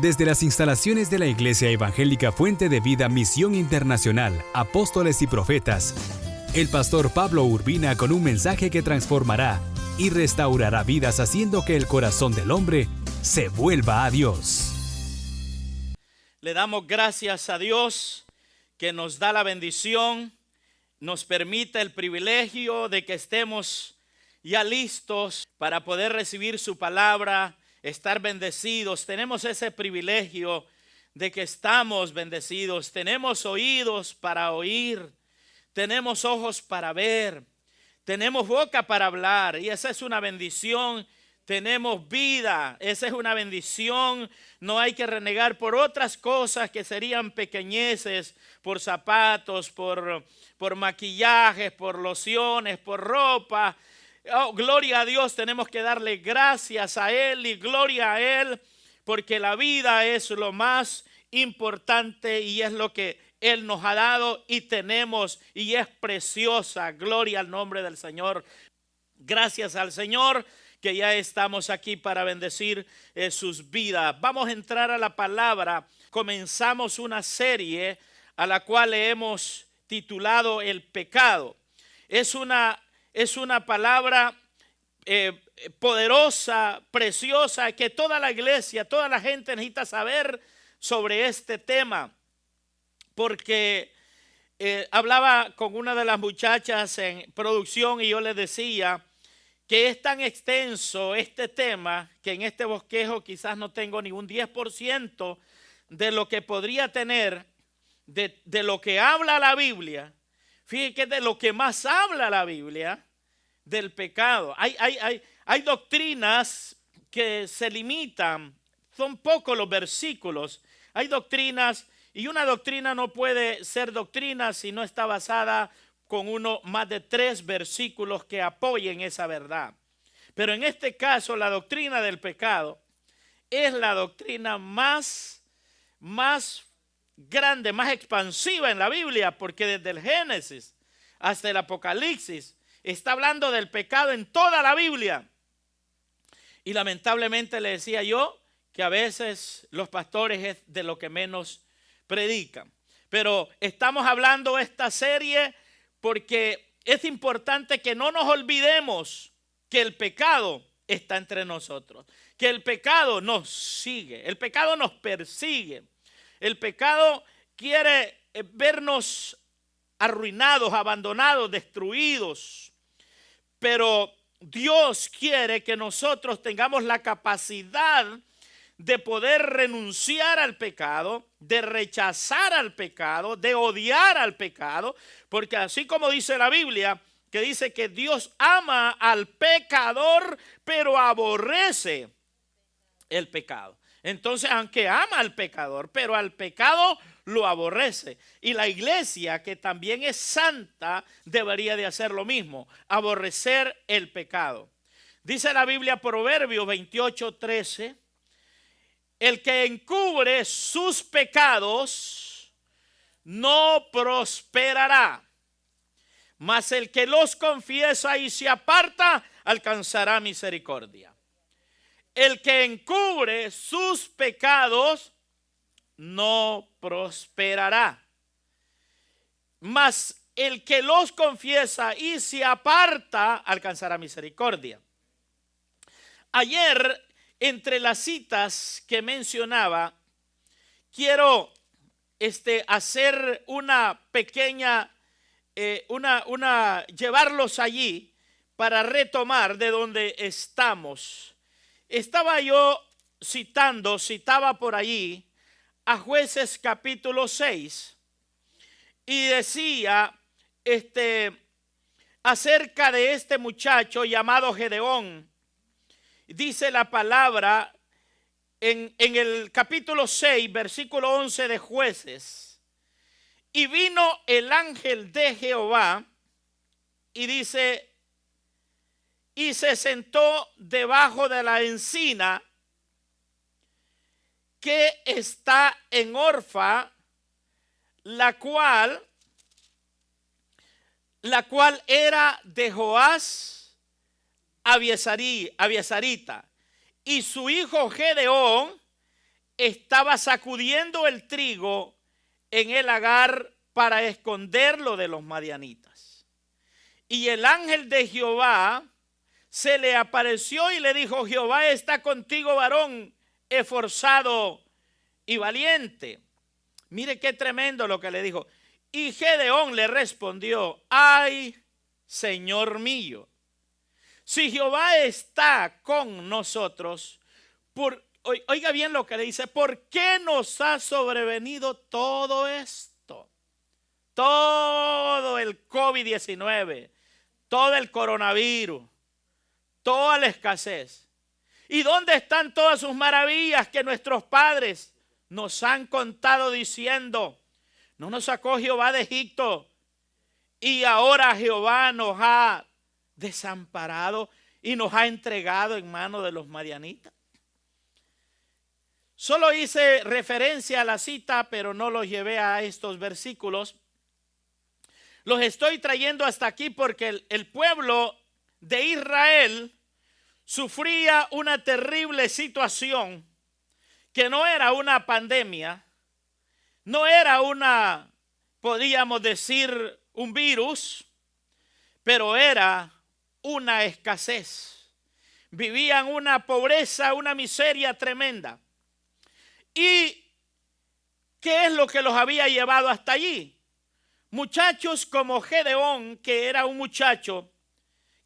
Desde las instalaciones de la Iglesia Evangélica Fuente de Vida Misión Internacional, Apóstoles y Profetas, el pastor Pablo Urbina con un mensaje que transformará y restaurará vidas haciendo que el corazón del hombre se vuelva a Dios. Le damos gracias a Dios que nos da la bendición, nos permite el privilegio de que estemos ya listos para poder recibir su palabra, estar bendecidos. Tenemos ese privilegio de que estamos bendecidos. Tenemos oídos para oír, tenemos ojos para ver, tenemos boca para hablar, y esa es una bendición. Tenemos vida, esa es una bendición. No hay que renegar por otras cosas que serían pequeñeces, por zapatos, por maquillajes, por lociones, por ropa. Oh, gloria a Dios, tenemos que darle gracias a Él y gloria a Él, porque la vida es lo más importante y es lo que Él nos ha dado y tenemos, y es preciosa. Gloria al nombre del Señor. Gracias al Señor que ya estamos aquí para bendecir sus vidas. Vamos a entrar a la palabra. Comenzamos una serie a la cual le hemos titulado El pecado. Es una palabra poderosa, preciosa, que toda la iglesia, toda la gente necesita saber sobre este tema. Porque hablaba con una de las muchachas en producción y yo le decía que es tan extenso este tema que en este bosquejo quizás no tengo ni un 10% de lo que podría tener de lo que habla la Biblia. Fíjense que de lo que más habla la Biblia, del pecado. Hay doctrinas que se limitan, son pocos los versículos. Hay doctrinas, y una doctrina no puede ser doctrina si no está basada con más de 3 versículos que apoyen esa verdad. Pero en este caso, la doctrina del pecado es la doctrina más grande, más expansiva en la Biblia, porque desde el Génesis hasta el Apocalipsis está hablando del pecado en toda la Biblia. Y lamentablemente le decía yo que a veces los pastores es de lo que menos predican. Pero estamos hablando esta serie porque es importante que no nos olvidemos que el pecado está entre nosotros, que el pecado nos sigue, el pecado nos persigue. El pecado quiere vernos arruinados, abandonados, destruidos. Pero Dios quiere que nosotros tengamos la capacidad de poder renunciar al pecado, de rechazar al pecado, de odiar al pecado. Porque así como dice la Biblia, que dice que Dios ama al pecador, pero aborrece el pecado. Entonces, aunque ama al pecador, pero al pecado lo aborrece. Y la iglesia, que también es santa, debería de hacer lo mismo, aborrecer el pecado. Dice la Biblia, Proverbios 28:13, el que encubre sus pecados no prosperará, mas el que los confiesa y se aparta alcanzará misericordia. El que encubre sus pecados no prosperará, mas el que los confiesa y se aparta alcanzará misericordia. Ayer, entre las citas que mencionaba, quiero hacer una pequeña, llevarlos allí para retomar de donde estamos. Estaba yo citaba por allí a Jueces capítulo 6 y decía acerca de este muchacho llamado Gedeón. Dice la palabra en el capítulo 6, versículo 11 de Jueces. Y vino el ángel de Jehová y dice, y se sentó debajo de la encina que está en Orfa, la cual era de Joás Abiesarita, y su hijo Gedeón estaba sacudiendo el trigo en el lagar para esconderlo de los madianitas. Y el ángel de Jehová se le apareció y le dijo: Jehová está contigo, varón esforzado y valiente. Mire qué tremendo lo que le dijo. Y Gedeón le respondió: ay, Señor mío, si Jehová está con nosotros, oiga bien lo que le dice, ¿por qué nos ha sobrevenido todo esto? Todo el COVID-19, todo el coronavirus, toda la escasez. ¿Y dónde están todas sus maravillas que nuestros padres nos han contado diciendo: no nos sacó Jehová de Egipto y ahora Jehová nos ha desamparado y nos ha entregado en manos de los madianitas? Solo hice referencia a la cita, pero no los llevé a estos versículos. Los estoy trayendo hasta aquí porque el pueblo de Israel sufría una terrible situación que no era una pandemia, no era podríamos decir, un virus, pero era una escasez. Vivían una pobreza, una miseria tremenda. ¿Y qué es lo que los había llevado hasta allí? Muchachos como Gedeón, que era un muchacho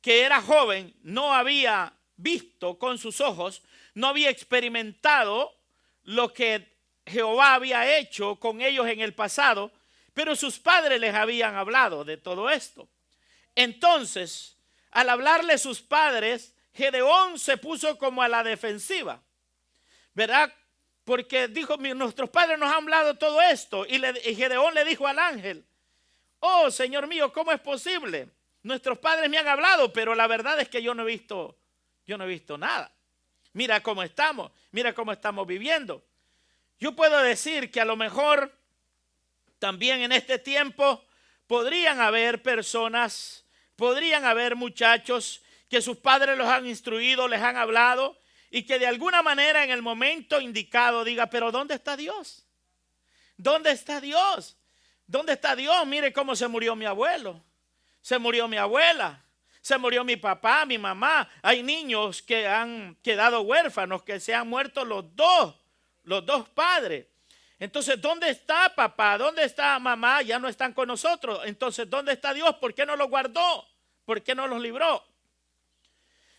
que era joven, no había visto con sus ojos, no había experimentado lo que Jehová había hecho con ellos en el pasado, pero sus padres les habían hablado de todo esto. Entonces, al hablarle sus padres, Gedeón se puso como a la defensiva, ¿verdad? Porque dijo: nuestros padres nos han hablado todo esto. Y Gedeón le dijo al ángel: oh, Señor mío, ¿cómo es posible? Nuestros padres me han hablado, pero la verdad es que yo no he visto nada. Mira cómo estamos viviendo. Yo puedo decir que a lo mejor también en este tiempo podrían haber personas, podrían haber muchachos que sus padres los han instruido, les han hablado, y que de alguna manera en el momento indicado diga: pero ¿dónde está Dios? ¿Dónde está Dios? ¿Dónde está Dios? Mire cómo se murió mi abuelo, se murió mi abuela, se murió mi papá, mi mamá. Hay niños que han quedado huérfanos, que se han muerto los dos padres. Entonces, ¿dónde está papá? ¿Dónde está mamá? Ya no están con nosotros. Entonces, ¿dónde está Dios? ¿Por qué no los guardó? ¿Por qué no los libró?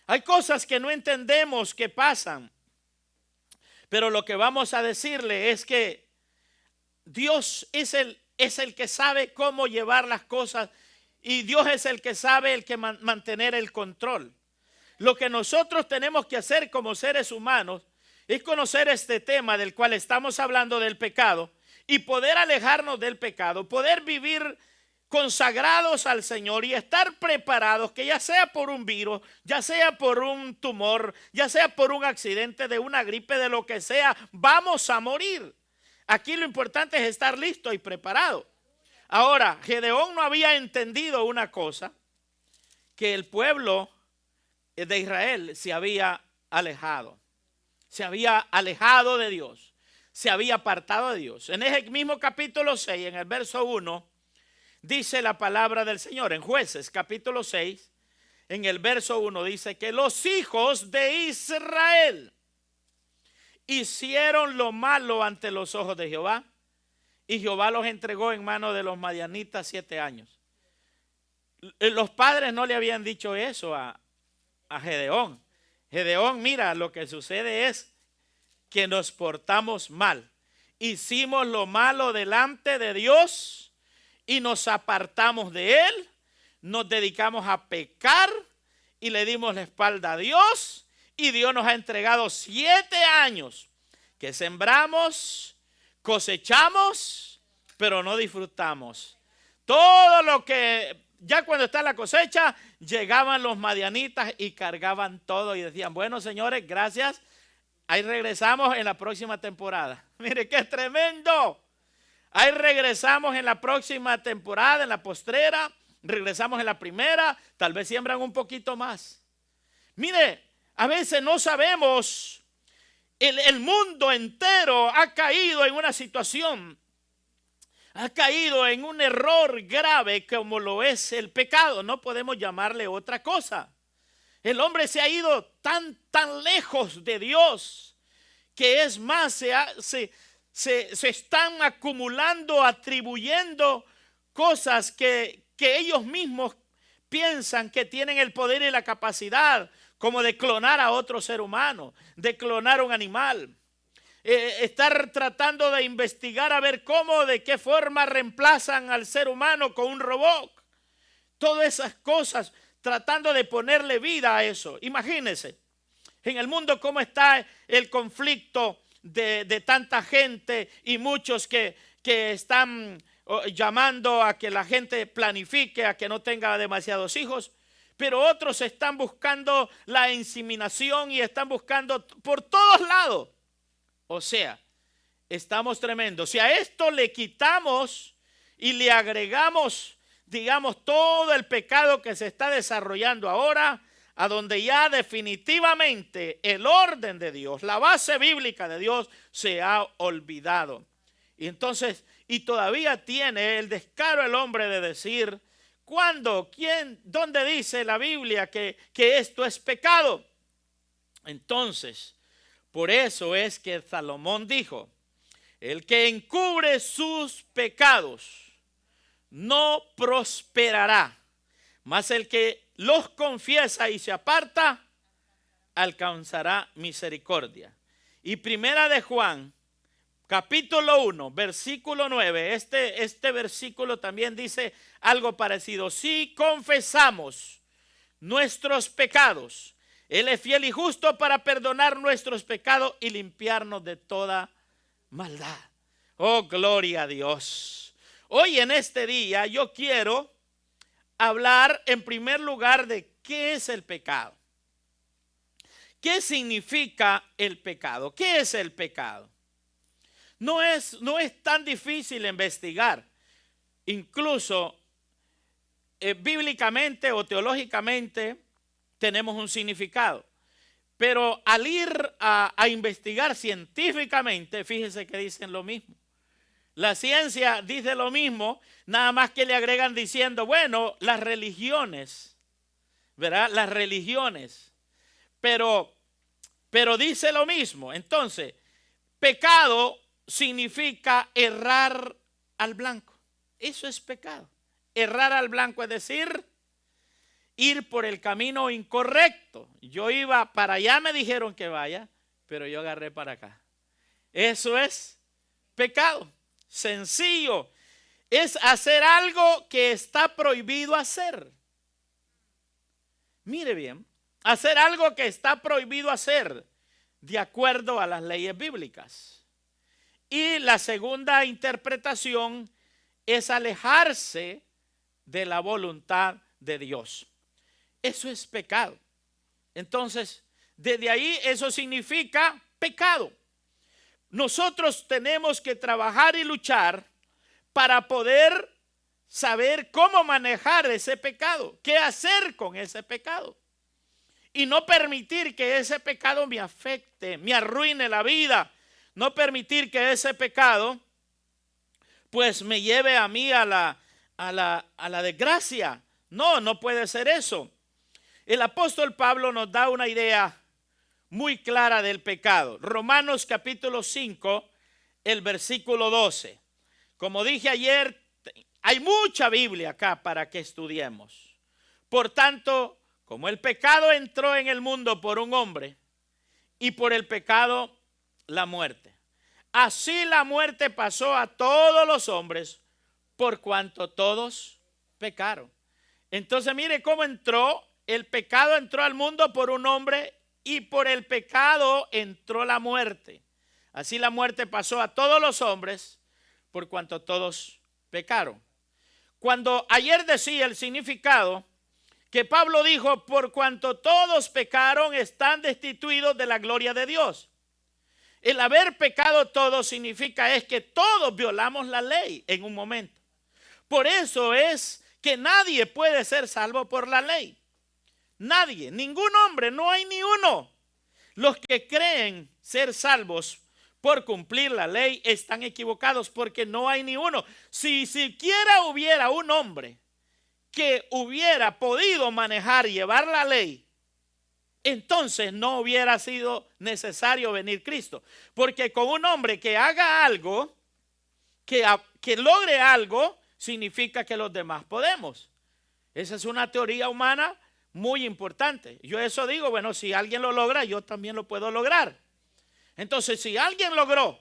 Hay cosas que no entendemos que pasan, pero lo que vamos a decirle es que Dios es el que sabe cómo llevar las cosas, y Dios es el que sabe mantener el control. Lo que nosotros tenemos que hacer como seres humanos es conocer este tema del cual estamos hablando, del pecado, y poder alejarnos del pecado, poder vivir consagrados al Señor y estar preparados, que ya sea por un virus, ya sea por un tumor, ya sea por un accidente de una gripe, de lo que sea, vamos a morir. Aquí lo importante es estar listo y preparado. Ahora, Gedeón no había entendido una cosa, que el pueblo de Israel se había alejado de Dios, se había apartado de Dios. En ese mismo capítulo 6, en el verso 1, dice la palabra del Señor. En Jueces capítulo 6, en el verso 1 dice que los hijos de Israel hicieron lo malo ante los ojos de Jehová, y Jehová los entregó en manos de los madianitas 7 años. Los padres no le habían dicho eso a Gedeón. Gedeón, mira, lo que sucede es que nos portamos mal. Hicimos lo malo delante de Dios y nos apartamos de Él, nos dedicamos a pecar y le dimos la espalda a Dios, y Dios nos ha entregado 7 años que sembramos, cosechamos, pero no disfrutamos. Todo lo que ya cuando está la cosecha, llegaban los madianitas y cargaban todo y decían: bueno, señores, gracias, ahí regresamos en la próxima temporada. Mire qué tremendo. Ahí regresamos en la próxima temporada, en la postrera, regresamos en la primera, tal vez siembran un poquito más. Mire, a veces no sabemos el mundo entero ha caído en una situación, ha caído en un error grave como lo es el pecado. No podemos llamarle otra cosa. El hombre se ha ido tan lejos de Dios que es más, se están acumulando, atribuyendo cosas que ellos mismos piensan que tienen el poder y la capacidad, como de clonar a otro ser humano, de clonar un animal. Estar tratando de investigar a ver cómo, de qué forma reemplazan al ser humano con un robot. Todas esas cosas, tratando de ponerle vida a eso. Imagínense, en el mundo cómo está el conflicto de tanta gente y muchos que están llamando a que la gente planifique, a que no tenga demasiados hijos. Pero otros están buscando la inseminación y están buscando por todos lados. O sea, estamos tremendos. Si a esto le quitamos y le agregamos, digamos, todo el pecado que se está desarrollando ahora, a donde ya definitivamente el orden de Dios, la base bíblica de Dios se ha olvidado. Y entonces, y todavía tiene el descaro el hombre de decir, ¿cuándo? ¿Quién? ¿Dónde dice la Biblia que esto es pecado? Entonces, por eso es que Salomón dijo, el que encubre sus pecados no prosperará, mas el que los confiesa y se aparta alcanzará misericordia. Y primera de Juan, capítulo 1, versículo 9, este versículo también dice algo parecido. Si confesamos nuestros pecados, Él es fiel y justo para perdonar nuestros pecados y limpiarnos de toda maldad. Oh, gloria a Dios. Hoy en este día yo quiero hablar en primer lugar de qué es el pecado. ¿Qué significa el pecado? ¿Qué es el pecado? No es tan difícil investigar. Incluso bíblicamente o teológicamente tenemos un significado. Pero al ir a investigar científicamente, fíjense que dicen lo mismo. La ciencia dice lo mismo, nada más que le agregan diciendo, bueno, las religiones, ¿verdad? Las religiones. Pero dice lo mismo. Entonces, pecado significa errar al blanco. Eso es pecado. Errar al blanco es decir, ir por el camino incorrecto. Yo iba para allá, me dijeron que vaya, pero yo agarré para acá. Eso es pecado. Sencillo. Es hacer algo que está prohibido hacer. Mire bien, hacer algo que está prohibido hacer de acuerdo a las leyes bíblicas. Y la segunda interpretación es alejarse de la voluntad de Dios. Eso es pecado. Entonces, desde ahí eso significa pecado. Nosotros tenemos que trabajar y luchar para poder saber cómo manejar ese pecado, qué hacer con ese pecado. Y no permitir que ese pecado me afecte, me arruine la vida. No permitir que ese pecado pues me lleve a mí a la desgracia. No puede ser eso. El apóstol Pablo nos da una idea muy clara del pecado. Romanos capítulo 5, el versículo 12. Como dije ayer, hay mucha Biblia acá para que estudiemos. Por tanto, como el pecado entró en el mundo por un hombre y por el pecado la muerte, así la muerte pasó a todos los hombres por cuanto todos pecaron. Entonces mire cómo entró. El pecado entró al mundo por un hombre y por el pecado entró la muerte. Así la muerte pasó a todos los hombres por cuanto todos pecaron. Cuando ayer decía el significado que Pablo dijo, por cuanto todos pecaron están destituidos de la gloria de Dios. El haber pecado todos significa es que todos violamos la ley en un momento. Por eso es que nadie puede ser salvo por la ley. Nadie, ningún hombre, no hay ni uno. Los que creen ser salvos por cumplir la ley están equivocados, porque no hay ni uno. Si siquiera hubiera un hombre que hubiera podido manejar y llevar la ley, entonces no hubiera sido necesario venir Cristo. Porque con un hombre que haga algo, que logre algo, significa que los demás podemos. Esa es una teoría humana muy importante. Yo eso digo, bueno, si alguien lo logra, yo también lo puedo lograr. Entonces, si alguien logró,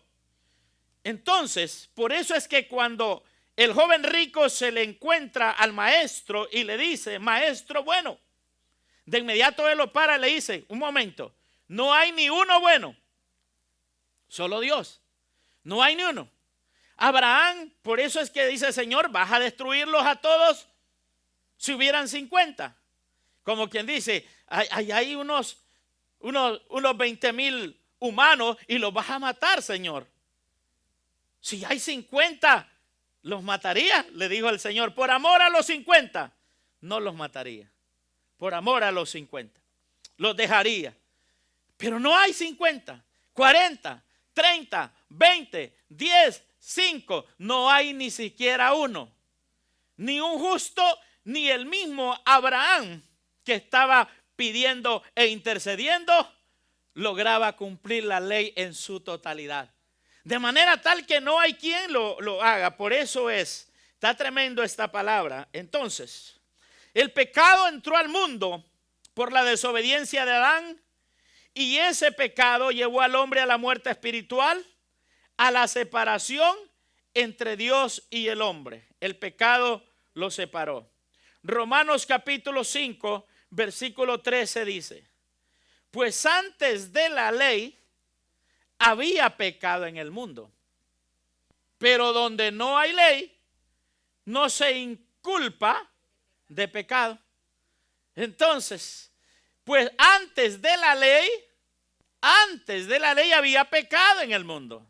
entonces, por eso es que cuando el joven rico se le encuentra al maestro y le dice, maestro bueno, de inmediato él lo para y le dice, un momento, no hay ni uno bueno, solo Dios, no hay ni uno. Abraham, por eso es que dice, Señor, ¿vas a destruirlos a todos si hubieran 50? Como quien dice, hay unos 20,000 humanos y los vas a matar, Señor. Si hay 50, los mataría, le dijo el Señor. Por amor a los 50, no los mataría. Por amor a los 50, los dejaría. Pero no hay 50, 40, 30, 20, 10, 5. No hay ni siquiera uno. Ni un justo, ni el mismo Abraham que estaba pidiendo e intercediendo, lograba cumplir la ley en su totalidad. De manera tal que no hay quien lo haga. Por eso está tremendo esta palabra. Entonces, el pecado entró al mundo por la desobediencia de Adán, y ese pecado llevó al hombre a la muerte espiritual, a la separación entre Dios y el hombre. El pecado lo separó. Romanos capítulo 5, versículo 13 dice, pues antes de la ley había pecado en el mundo, pero donde no hay ley, no se inculpa de pecado. Entonces, pues antes de la ley había pecado en el mundo.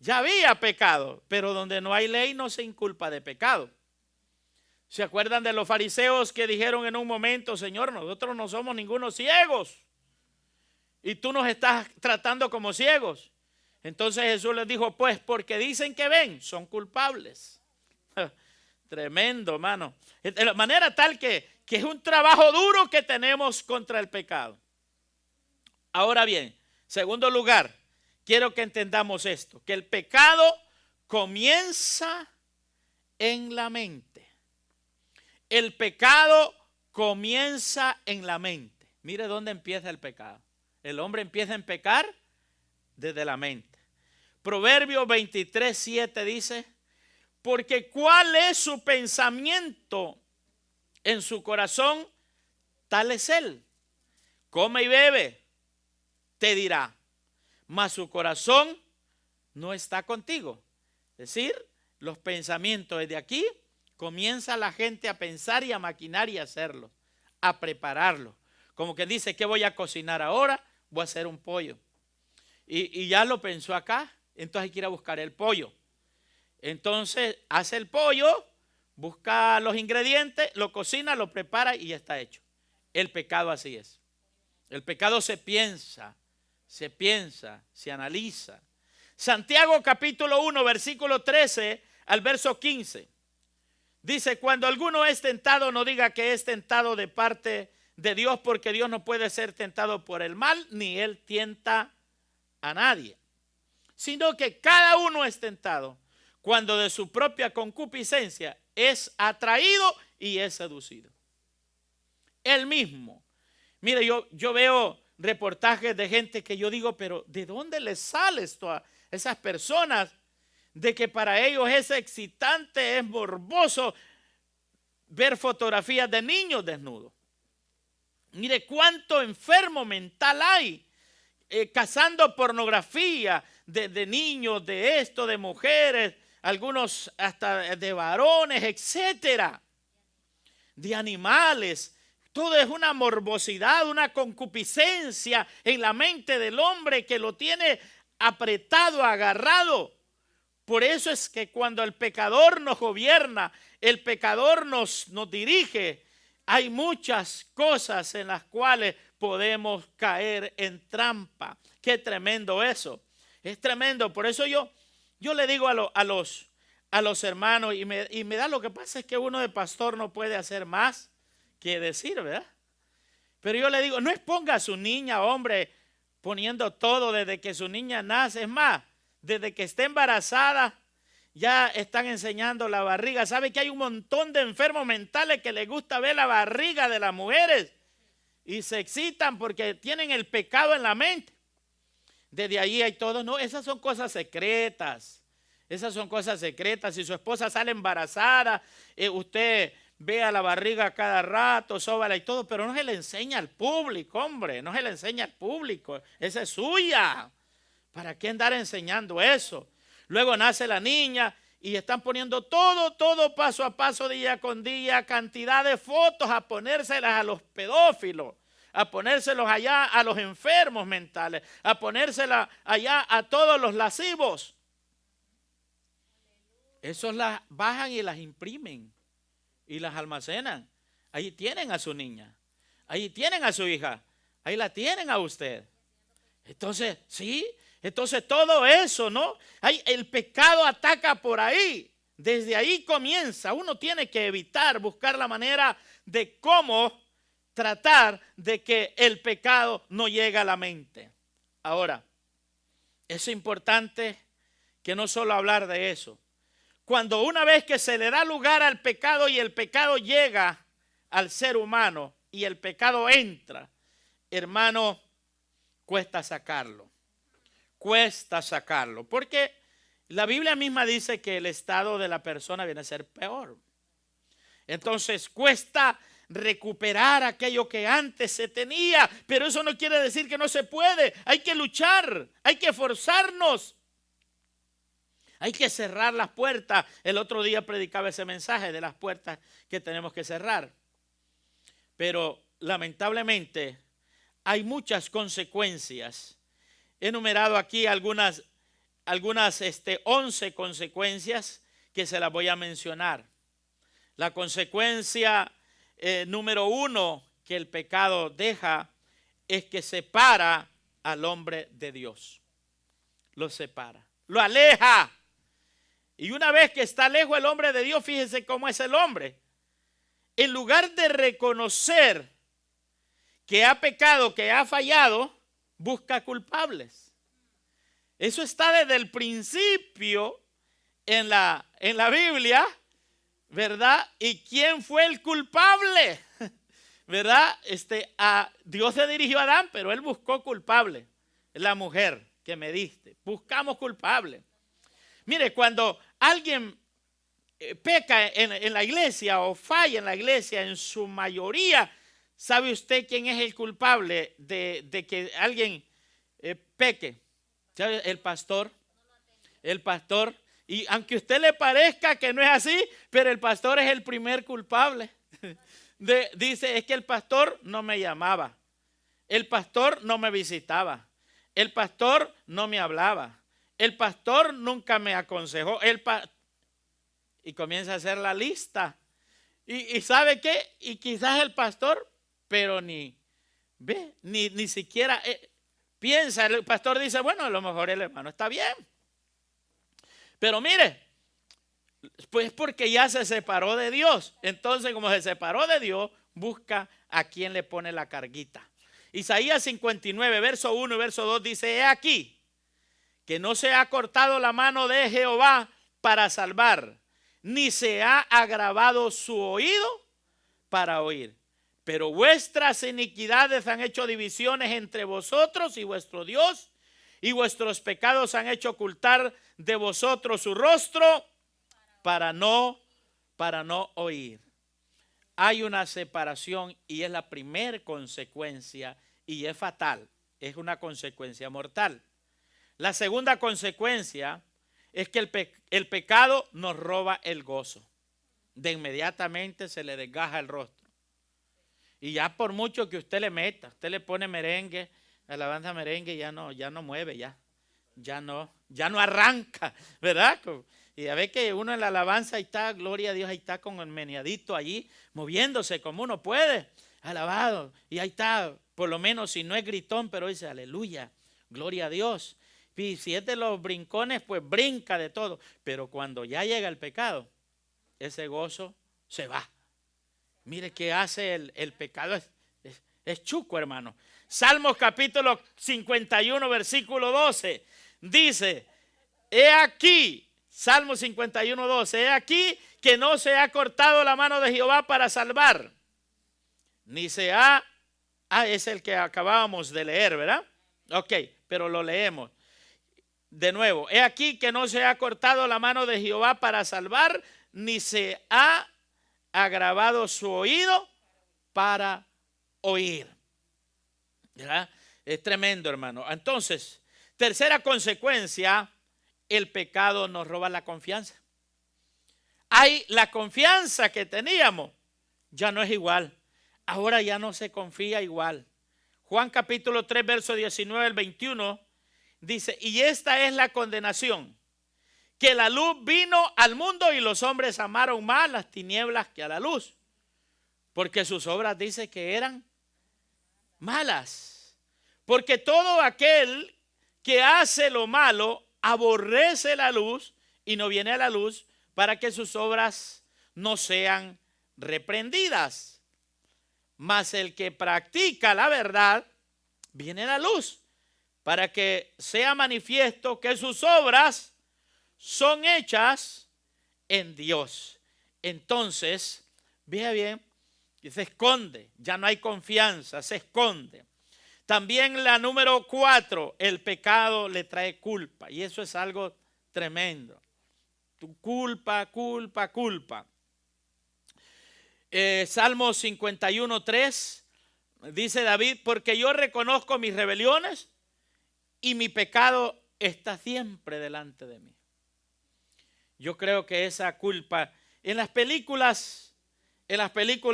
Ya había pecado, pero donde no hay ley no se inculpa de pecado. ¿Se acuerdan de los fariseos que dijeron en un momento, Señor, nosotros no somos ningunos ciegos y tú nos estás tratando como ciegos? Entonces Jesús les dijo, pues porque dicen que ven, son culpables. Tremendo, hermano. De la manera tal que es un trabajo duro que tenemos contra el pecado. Ahora bien, segundo lugar, quiero que entendamos esto, que el pecado comienza en la mente. El pecado comienza en la mente. Mire dónde empieza el pecado. El hombre empieza a pecar desde la mente. Proverbios 23:7 dice, porque cuál es su pensamiento en su corazón, tal es él. Come y bebe, te dirá, mas su corazón no está contigo. Es decir, los pensamientos desde aquí comienza la gente a pensar y a maquinar y a hacerlo, a prepararlo. Como que dice, ¿qué voy a cocinar ahora? Voy a hacer un pollo. Y ya lo pensó acá, entonces hay que ir a buscar el pollo. Entonces hace el pollo, busca los ingredientes, lo cocina, lo prepara y ya está hecho. El pecado así es. El pecado se piensa, se analiza. Santiago capítulo 1, versículo 13 al verso 15. Dice, cuando alguno es tentado, no diga que es tentado de parte de Dios, porque Dios no puede ser tentado por el mal, ni él tienta a nadie. Sino que cada uno es tentado cuando de su propia concupiscencia es atraído y es seducido. Él mismo. Mire, yo veo reportajes de gente que yo digo, pero ¿de dónde les sale esto a esas personas? De que para ellos es excitante, es morboso ver fotografías de niños desnudos. Mire cuánto enfermo mental hay cazando pornografía de niños, de esto, de mujeres, algunos hasta de varones, etcétera, de animales. Todo es una morbosidad, una concupiscencia en la mente del hombre que lo tiene apretado, agarrado. Por eso es que cuando el pecador nos gobierna, el pecador nos dirige, hay muchas cosas en las cuales podemos caer en trampa. Qué tremendo eso. Es tremendo. Por eso yo le digo a los hermanos, y me da, lo que pasa es que uno de pastor no puede hacer más que decir, ¿verdad? Pero yo le digo, no exponga a su niña, hombre, poniendo todo desde que su niña nace. Es más, desde que esté embarazada, ya están enseñando la barriga. ¿Sabe que hay un montón de enfermos mentales que les gusta ver la barriga de las mujeres? Y se excitan porque tienen el pecado en la mente. Desde ahí hay todo. No, esas son cosas secretas. Esas son cosas secretas. Si su esposa sale embarazada, usted vea la barriga cada rato, sóbala y todo, pero no se le enseña al público, hombre. No se le enseña al público. Esa es suya. ¿Para qué andar enseñando eso? Luego nace la niña y están poniendo todo paso a paso, día con día, cantidad de fotos a ponérselas a los pedófilos, a ponérselos allá a los enfermos mentales, a ponérselas allá a todos los lascivos. Esos las bajan y las imprimen y las almacenan. Ahí tienen a su niña, ahí tienen a su hija, ahí la tienen a usted. Entonces, sí. Entonces todo eso, ¿no? El pecado ataca por ahí. Desde ahí comienza. Uno tiene que buscar la manera de cómo tratar de que el pecado no llegue a la mente. Ahora, es importante que no solo hablar de eso. Cuando una vez que se le da lugar al pecado y el pecado llega al ser humano y el pecado entra, hermano, cuesta sacarlo. Cuesta sacarlo, porque la Biblia misma dice que el estado de la persona viene a ser peor. Entonces cuesta recuperar aquello que antes se tenía, pero eso no quiere decir que no se puede. Hay que luchar, hay que forzarnos, hay que cerrar las puertas. El otro día predicaba ese mensaje de las puertas que tenemos que cerrar, pero lamentablemente hay muchas consecuencias. He enumerado aquí algunas 11 consecuencias que se las voy a mencionar. La consecuencia número 1 que el pecado deja es que separa al hombre de Dios. Lo separa, lo aleja. Y una vez que está lejos el hombre de Dios, fíjense cómo es el hombre. En lugar de reconocer que ha pecado, que ha fallado, busca culpables. Eso está desde el principio en la Biblia, ¿verdad? ¿Y quién fue el culpable? ¿Verdad? Dios se dirigió a Adán, pero él buscó culpable. La mujer que me diste. Buscamos culpable. Mire, cuando alguien peca en la iglesia o falla en la iglesia, en su mayoría, ¿sabe usted quién es el culpable de que alguien peque? ¿Sabe? El pastor. El pastor. Y aunque a usted le parezca que no es así, pero el pastor es el primer culpable. Dice, es que el pastor no me llamaba. El pastor no me visitaba. El pastor no me hablaba. El pastor nunca me aconsejó. Y comienza a hacer la lista. Y ¿sabe qué? Y quizás el pastor, pero ni siquiera piensa. El pastor dice, bueno, a lo mejor el hermano está bien. Pero mire, pues porque ya se separó de Dios. Entonces, como se separó de Dios, busca a quien le pone la carguita. Isaías 59, verso 1 y verso 2 dice, he aquí que no se ha cortado la mano de Jehová para salvar, ni se ha agravado su oído para oír. Pero vuestras iniquidades han hecho divisiones entre vosotros y vuestro Dios, y vuestros pecados han hecho ocultar de vosotros su rostro para no oír. Hay una separación y es la primera consecuencia y es fatal, es una consecuencia mortal. La segunda consecuencia es que el pecado nos roba el gozo. De inmediatamente se le desgaja el rostro. Y ya por mucho que usted le meta, usted le pone merengue, alabanza merengue, ya no mueve, ya no arranca, ¿verdad? Y a ver que uno en la alabanza ahí está, gloria a Dios, ahí está con el meneadito allí, moviéndose como uno puede, alabado. Y ahí está, por lo menos si no es gritón, pero dice aleluya, gloria a Dios. Y si es de los brincones, pues brinca de todo. Pero cuando ya llega el pecado, ese gozo se va. Mire qué hace el pecado, es chuco, hermano. Salmos capítulo 51, versículo 12, dice, he aquí, Salmo 51, 12, he aquí que no se ha cortado la mano de Jehová para salvar, ni se ha, es el que acabábamos de leer, ¿verdad? Ok, pero lo leemos de nuevo. He aquí que no se ha cortado la mano de Jehová para salvar, ni se ha agravado su oído para oír. ¿Verdad? Es tremendo, hermano. Entonces, tercera consecuencia, el pecado nos roba la confianza. La confianza que teníamos ya no es igual. Ahora ya no se confía igual. Juan capítulo 3, verso 19 al 21 dice, y esta es la condenación, que la luz vino al mundo y los hombres amaron más las tinieblas que a la luz, porque sus obras dice que eran malas. Porque todo aquel que hace lo malo aborrece la luz y no viene a la luz para que sus obras no sean reprendidas. Mas el que practica la verdad viene a la luz para que sea manifiesto que sus obras son hechas en Dios. Entonces, vea bien, se esconde, ya no hay confianza, se esconde. También la número 4, el pecado le trae culpa, y eso es algo tremendo. Tu culpa. Salmo 51, 3, dice David, porque yo reconozco mis rebeliones y mi pecado está siempre delante de mí. Yo creo que esa culpa, en las películas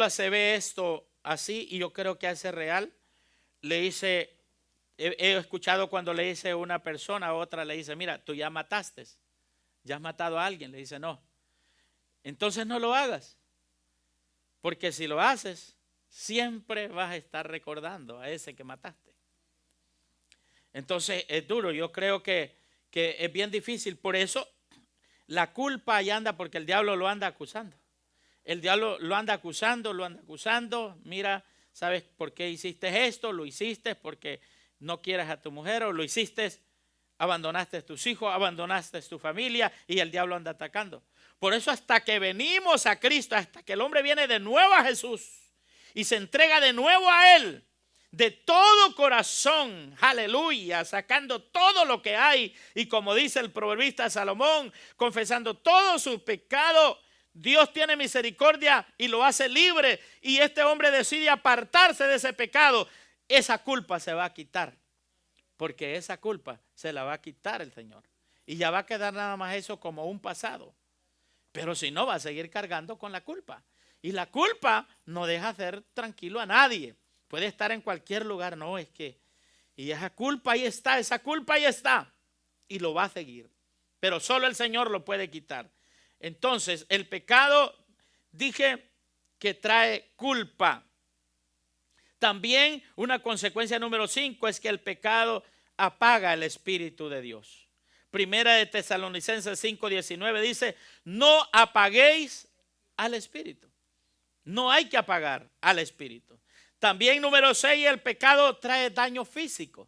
se ve esto así, y yo creo que hace real. He escuchado cuando le dice una persona a otra, le dice, mira, tú ya mataste, ya has matado a alguien. Le dice, no, entonces no lo hagas, porque si lo haces, siempre vas a estar recordando a ese que mataste. Entonces es duro, yo creo que es bien difícil. Por eso la culpa ahí anda, porque el diablo lo anda acusando. El diablo lo anda acusando. Mira, ¿sabes por qué hiciste esto? Lo hiciste porque no quieres a tu mujer, o lo hiciste, abandonaste a tus hijos, abandonaste a tu familia, y el diablo anda atacando. Por eso hasta que venimos a Cristo, hasta que el hombre viene de nuevo a Jesús y se entrega de nuevo a Él, de todo corazón, aleluya, sacando todo lo que hay, y como dice el proverbista Salomón, confesando todo su pecado, Dios tiene misericordia y lo hace libre, y este hombre decide apartarse de ese pecado. Esa culpa se va a quitar, porque esa culpa se la va a quitar el Señor, y ya va a quedar nada más eso como un pasado. Pero si no, va a seguir cargando con la culpa, y la culpa no deja ser tranquilo a nadie. Puede estar en cualquier lugar, no, es que, y esa culpa ahí está, y lo va a seguir, pero solo el Señor lo puede quitar. Entonces, el pecado, dije que trae culpa. También una consecuencia número 5 es que el pecado apaga el Espíritu de Dios. Primera de Tesalonicenses 5:19 dice, no apaguéis al Espíritu. No hay que apagar al Espíritu. También número 6, el pecado trae daño físico.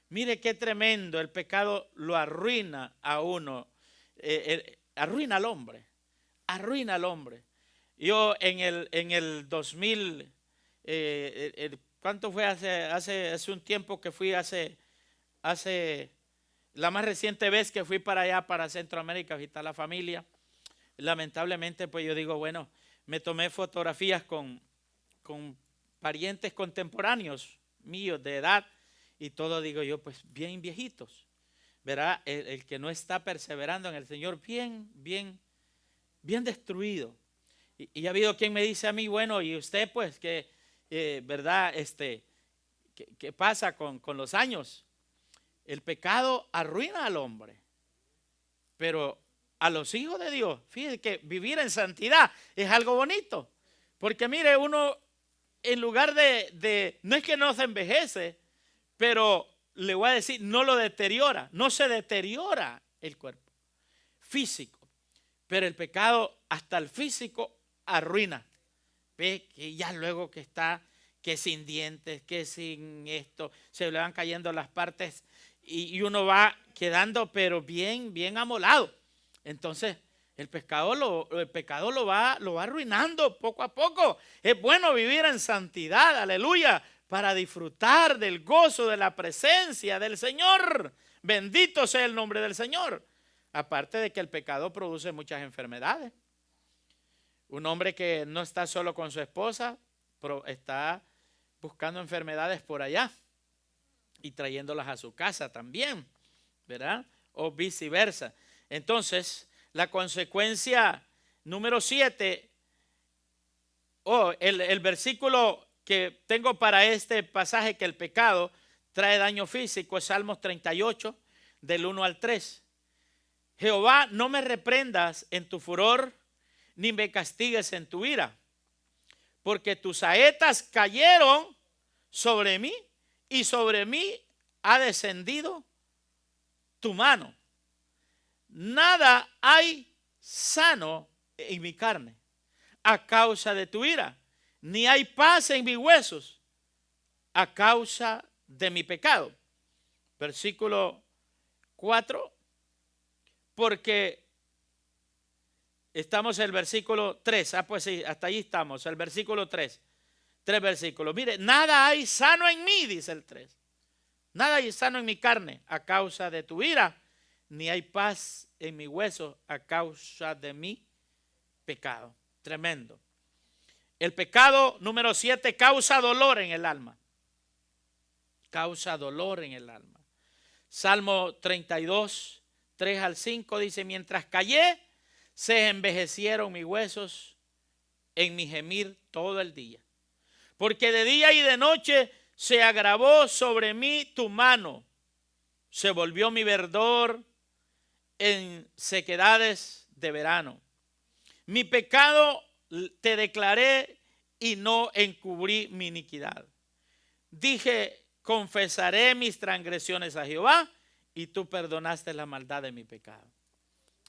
Mire qué tremendo, el pecado lo arruina a uno, arruina al hombre. Yo en el 2000, ¿cuánto fue? Hace un tiempo que fui, hace la más reciente vez que fui para allá, para Centroamérica, a visitar a la familia. Lamentablemente, pues yo digo, bueno, me tomé fotografías con parientes contemporáneos míos de edad, y todo, digo yo, pues bien viejitos, ¿verdad? El que no está perseverando en el Señor, bien destruido. Y ha habido quien me dice a mí, bueno, y usted pues, que ¿verdad? ¿Qué pasa con los años? El pecado arruina al hombre, pero a los hijos de Dios, fíjese que vivir en santidad es algo bonito, porque mire, uno en lugar no es que no se envejece, pero le voy a decir, no lo deteriora, no se deteriora el cuerpo físico, pero el pecado hasta el físico arruina. Ve que ya luego que está, que sin dientes, que sin esto, se le van cayendo las partes y uno va quedando pero bien amolado. Entonces el pecado lo va arruinando poco a poco. Es bueno vivir en santidad, aleluya, para disfrutar del gozo de la presencia del Señor. Bendito sea el nombre del Señor. Aparte de que el pecado produce muchas enfermedades. Un hombre que no está solo con su esposa, está buscando enfermedades por allá y trayéndolas a su casa también, ¿verdad? O viceversa. Entonces, la consecuencia número 7, el versículo que tengo para este pasaje, que el pecado trae daño físico, es Salmos 38, del 1 al 3. Jehová, no me reprendas en tu furor, ni me castigues en tu ira, porque tus saetas cayeron sobre mí, y sobre mí ha descendido tu mano. Nada hay sano en mi carne a causa de tu ira, ni hay paz en mis huesos a causa de mi pecado. Versículo 4, porque estamos en el versículo 3. Pues sí, hasta ahí estamos, el versículo 3. 3 versículos. Mire, nada hay sano en mí, dice el 3. Nada hay sano en mi carne a causa de tu ira, ni hay paz en mi hueso a causa de mi pecado. Tremendo. El pecado número 7 causa dolor en el alma. Causa dolor en el alma. Salmo 32, 3 al 5 dice: mientras callé, se envejecieron mis huesos en mi gemir todo el día. Porque de día y de noche se agravó sobre mí tu mano. Se volvió mi verdor en sequedades de verano. Mi pecado te declaré y no encubrí mi iniquidad. Dije, confesaré mis transgresiones a Jehová, y tú perdonaste la maldad de mi pecado.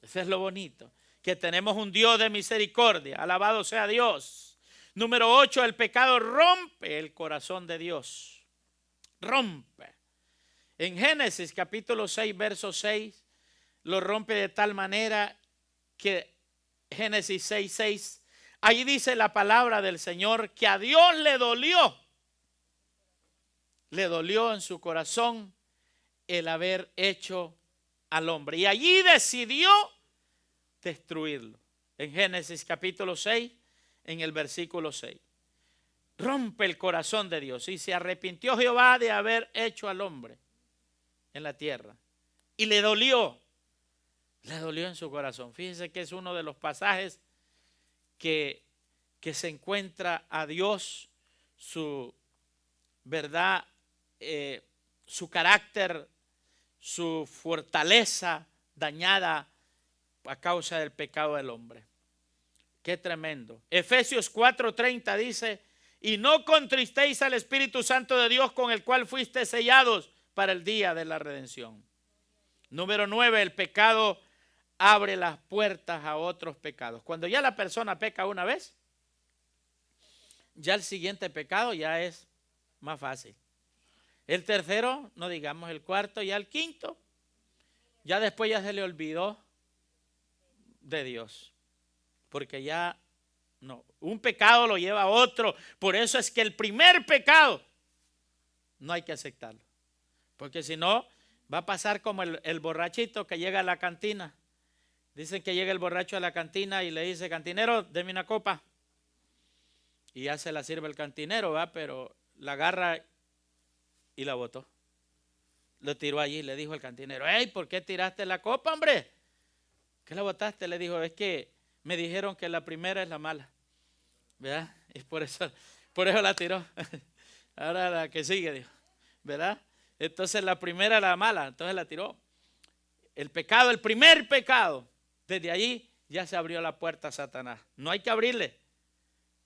Eso es lo bonito, que tenemos un Dios de misericordia. Alabado sea Dios. Número 8, el pecado rompe el corazón de Dios. Rompe. En Génesis capítulo 6, verso 6, lo rompe de tal manera que Génesis 6, 6, ahí dice la palabra del Señor que a Dios le dolió en su corazón el haber hecho al hombre. Y allí decidió destruirlo. En Génesis capítulo 6, en el versículo 6. Rompe el corazón de Dios. Y se arrepintió Jehová de haber hecho al hombre en la tierra. Y le dolió en su corazón. Fíjense que es uno de los pasajes que se encuentra a Dios, su verdad, su carácter, su fortaleza dañada a causa del pecado del hombre. Qué tremendo. Efesios 4:30 dice: y no contristéis al Espíritu Santo de Dios, con el cual fuiste sellados para el día de la redención. Número 9, el pecado abre las puertas a otros pecados. Cuando ya la persona peca una vez, ya el siguiente pecado ya es más fácil. El tercero, no digamos el cuarto, ya el quinto, ya después ya se le olvidó de Dios. Porque ya no, un pecado lo lleva a otro. Por eso es que el primer pecado no hay que aceptarlo. Porque si no, va a pasar como el borrachito que llega a la cantina. Dicen que llega el borracho a la cantina y le dice: cantinero, deme una copa. Y ya se la sirve el cantinero, ¿va? Pero la agarra y la botó. Lo tiró allí y le dijo al cantinero: hey, ¿por qué tiraste la copa, hombre? ¿Qué la botaste? Le dijo: es que me dijeron que la primera es la mala, ¿verdad? Y por eso la tiró. Ahora la que sigue, dijo, ¿verdad? Entonces la primera era la mala, entonces la tiró. El pecado, el primer pecado, desde allí ya se abrió la puerta a Satanás. No hay que abrirle.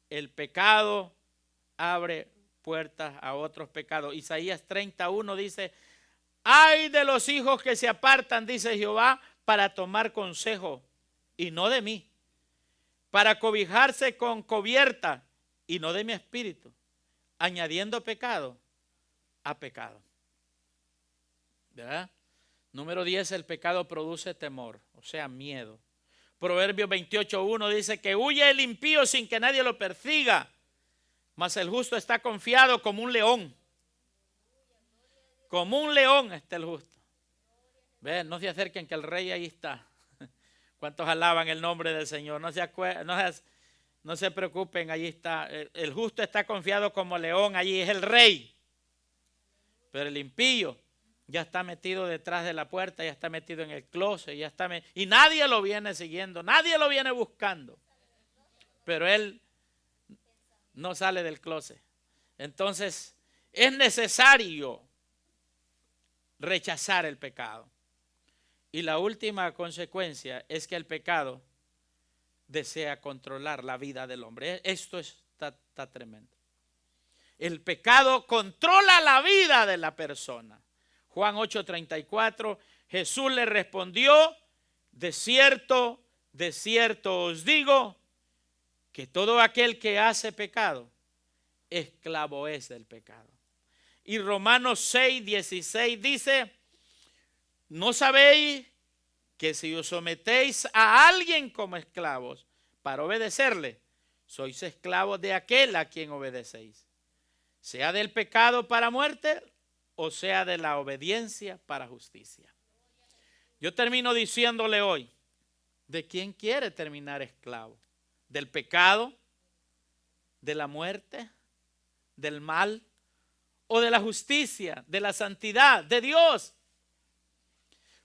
El pecado abre puertas a otros pecados. Isaías 31 dice: ay de los hijos que se apartan, dice Jehová, para tomar consejo, y no de mí, para cobijarse con cubierta, y no de mi espíritu, añadiendo pecado a pecado. ¿Verdad? Número 10, el pecado produce temor, o sea, miedo. Proverbios 28:1 dice que huye el impío sin que nadie lo persiga, mas el justo está confiado como un león. Como un león está el justo. Ven, no se acerquen que el rey ahí está. ¿Cuántos alaban el nombre del Señor? No se preocupen, allí está. El justo está confiado como león, allí es el rey. Pero el impío ya está metido detrás de la puerta, ya está metido en el closet, y nadie lo viene siguiendo, nadie lo viene buscando. Pero él no sale del closet. Entonces, es necesario rechazar el pecado. Y la última consecuencia es que el pecado desea controlar la vida del hombre. Esto está tremendo. El pecado controla la vida de la persona. Juan 8:34, Jesús le respondió: de cierto os digo, que todo aquel que hace pecado, esclavo es del pecado. Y Romanos 6:16 dice: ¿no sabéis que si os sometéis a alguien como esclavos para obedecerle, sois esclavos de aquel a quien obedecéis, sea del pecado para muerte o sea de la obediencia para justicia? Yo termino diciéndole hoy, ¿de quién quiere terminar esclavo? ¿Del pecado? ¿De la muerte? ¿Del mal? ¿O de la justicia? ¿De la santidad? ¿De Dios?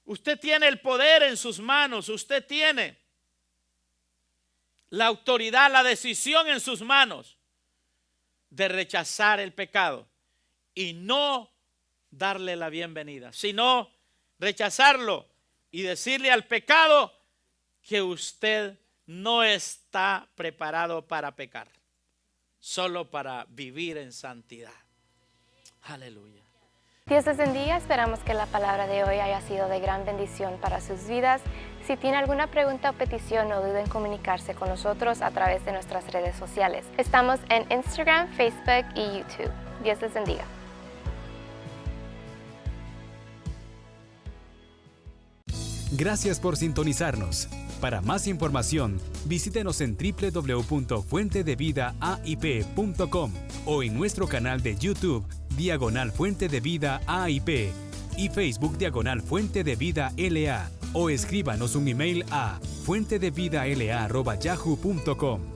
Usted tiene el poder en sus manos, usted tiene la autoridad, la decisión en sus manos de rechazar el pecado y no darle la bienvenida, sino rechazarlo y decirle al pecado que usted no está preparado para pecar, solo para vivir en santidad. Aleluya. Dios les bendiga, esperamos que la palabra de hoy haya sido de gran bendición para sus vidas. Si tiene alguna pregunta o petición, no duden en comunicarse con nosotros a través de nuestras redes sociales. Estamos en Instagram, Facebook y YouTube. Dios les bendiga. Gracias por sintonizarnos. Para más información, visítenos en www.fuentedevidaaip.com o en nuestro canal de YouTube Fuente de Vida AIP y Facebook Fuente de Vida LA, o escríbanos un email a fuentedevidala@yahoo.com.